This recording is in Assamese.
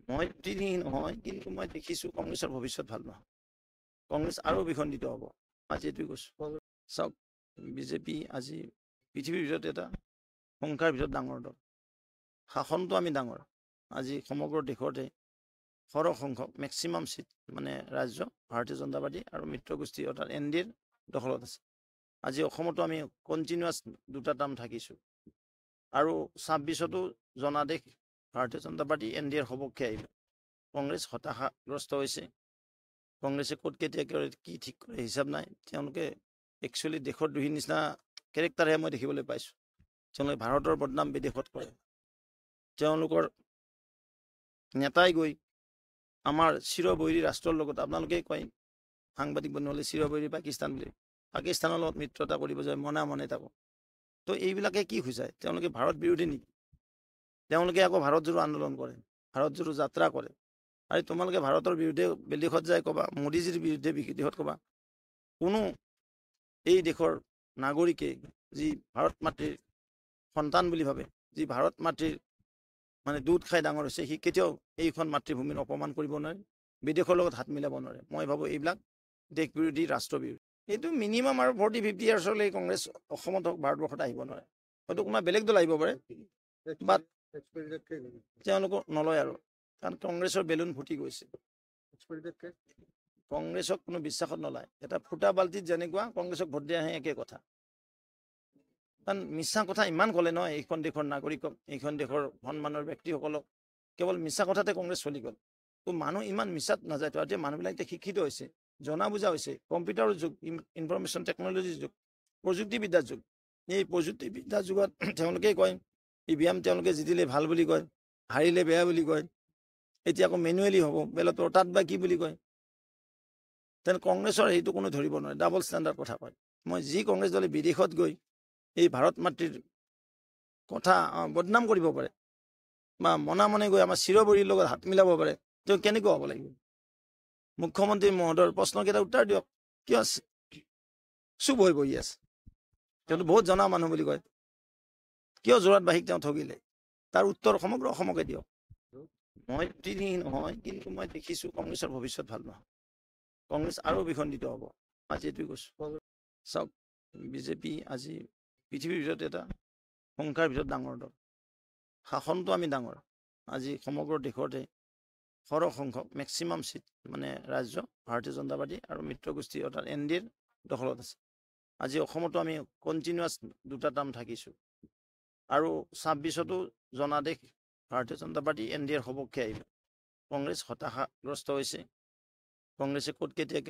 মই প্ৰতিনিধি নহয়, কিন্তু মই দেখিছোঁ কংগ্ৰেছৰ ভৱিষ্যত ভাল নহয়। কংগ্ৰেছ আৰু বিখণ্ডিত হ'ব। আজি এইটোৱে কৈছোঁ। চাওক, বিজেপি আজি পৃথিৱীৰ ভিতৰত এটা সংখ্যাৰ ভিতৰত ডাঙৰ দল। শাসনটো আমি ডাঙৰ। আজি সমগ্ৰ দেশতে সৰহ সংখ্যক মেক্সিমাম চিট মানে ৰাজ্য ভাৰতীয় জনতা পাৰ্টি আৰু মিত্ৰগোষ্ঠী অৰ্থাৎ NDA দখলত আছে। আজি অসমতো আমি কণ্টিনিউৱাছ দুটা টাৰ্ম থাকিছোঁ আৰু 26তো জনাদেশ ভাৰতীয় জনতা পাৰ্টি NDAৰ সপক্ষে আহিব। কংগ্ৰেছ হতাশাগ্ৰস্ত হৈছে। কংগ্ৰেছে ক'ত কেতিয়া কি ঠিক কৰে হিচাপ নাই। তেওঁলোকে একচুৱেলি দেশৰ দুহিৰ নিচিনা কেৰেক্টাৰহে মই দেখিবলৈ পাইছোঁ। তেওঁলোকে ভাৰতৰ বদনাম বিদেশত কৰে। তেওঁলোকৰ নেতাই গৈ আমাৰ চিৰবৈৰী ৰাষ্ট্ৰৰ লগত আপোনালোকে কয় সাংবাদিক বনোৱালে চিৰবৈৰী পাকিস্তান বুলি, পাকিস্তানৰ লগত মিত্ৰতা কৰিব যায় মনে থাকোঁ। তো এইবিলাকে কি বুজায়? তেওঁলোকে ভাৰত বিৰোধী নেকি? তেওঁলোকে আকৌ ভাৰত জোড়ো আন্দোলন কৰে, ভাৰত জোড়ো যাত্ৰা কৰে। আৰু তোমালোকে ভাৰতৰ বিৰুদ্ধে বিদেশত যায় ক'বা, মোদীজীৰ বিৰুদ্ধে বিদেশত ক'বা। কোনো এই দেশৰ নাগৰিকে যি ভাৰত মাতৃৰ সন্তান বুলি ভাবে, যি ভাৰত মাতৃৰ মানে দুধ খাই ডাঙৰ হৈছে, সি কেতিয়াও এইখন মাতৃভূমিৰ অপমান কৰিব নোৱাৰে, বিদেশৰ লগত হাত মিলাব নোৱাৰে। মই ভাবোঁ এইবিলাক দেশ বিৰোধী, ৰাষ্ট্ৰ বিৰোধী। এইটো মিনিমাম আৰু 40-50 ইয়াৰ্ছলৈ কংগ্ৰেছ অসমত হওক ভাৰতবৰ্ষত আহিব নোৱাৰে। হয়তো কোনোবা বেলেগ দল আহিব পাৰে, বাট তেওঁলোকক নলয় আৰু, কাৰণ কংগ্ৰেছৰ বেলুন ফুটি গৈছে। কংগ্ৰেছক কোনো বিশ্বাসত নলয়। এটা ফুটা বাল্টিত যেনেকুৱা কংগ্ৰেছক ভোট দিয়া আহে একে কথা। কাৰণ মিছা কথা ইমান ক'লে নহয় এইখন দেশৰ নাগৰিকক, এইখন দেশৰ সন্মানৰ ব্যক্তিসকলক কেৱল মিছা কথাতে কংগ্ৰেছ চলি গ'ল। তো মানুহ ইমান মিছাত নাযায়। তো এতিয়া মানুহবিলাক এতিয়া শিক্ষিত হৈছে, জনা বুজা হৈছে। কম্পিউটাৰৰ যুগ, ইনফৰমেশ্যন টেকন'লজিৰ যুগ, প্ৰযুক্তিবিদ্যাৰ যুগ। এই প্ৰযুক্তিবিদ্যাৰ যুগত তেওঁলোকেই কয় EVM তেওঁলোকে জিতিলে ভাল বুলি কয়, হাৰিলে বেয়া বুলি কয়। এতিয়া আকৌ মেনুৱেলি হ'ব বেলটৰ, তাত বা কি বুলি কয়। তেনে কংগ্ৰেছৰ সেইটো কোনো ধৰিব নোৱাৰে, ডাবল ষ্টেণ্ডাৰ্ড কথা কয়। মই যি কংগ্ৰেছ দলে বিদেশত গৈ এই ভাৰত মাতৃৰ কথা বদনাম কৰিব পাৰে বা মনে গৈ আমাৰ চিৰবৈৰীৰ লগত হাত মিলাব পাৰে, তেওঁ কেনেকুৱা হ'ব লাগিব? মুখ্যমন্ত্ৰী মহোদয়ৰ প্ৰশ্নকেইটা উত্তৰ দিয়ক, কিয় চুপ হৈ বহি আছে? তেওঁতো বহুত জনা মানুহ বুলি কয়, কিয় যোৰাটবাসীক তেওঁ ঠগিলে? তাৰ উত্তৰ সমগ্ৰ অসমকে দিয়ক। মই প্ৰতিনিধি নহয়, কিন্তু মই দেখিছোঁ কংগ্ৰেছৰ ভৱিষ্যত ভাল নহয়। কংগ্ৰেছ আৰু বিখণ্ডিত হ'ব। আজি এইটোৱে কৈছোঁ। চাওক, বিজেপি আজি পৃথিৱীৰ ভিতৰত এটা সংখ্যাৰ ভিতৰত ডাঙৰ দল। শাসনটো আমি ডাঙৰ। আজি সমগ্ৰ দেশতে সৰহ সংখ্যক মেক্সিমাম চিট মানে ৰাজ্য ভাৰতীয় জনতা পাৰ্টি আৰু মিত্ৰগোষ্ঠী অৰ্থাৎ NDAৰ দখলত আছে। আজি অসমতো আমি কণ্টিনিউৱাছ দুটা টাৰ্ম থাকিছোঁ আৰু 26তো জনাদেশ ভাৰতীয় জনতা পাৰ্টি NDAৰ সপক্ষে আহিব। কংগ্ৰেছ হতাশাগ্ৰস্ত হৈছে। কংগ্ৰেছে ক'ত কেতিয়া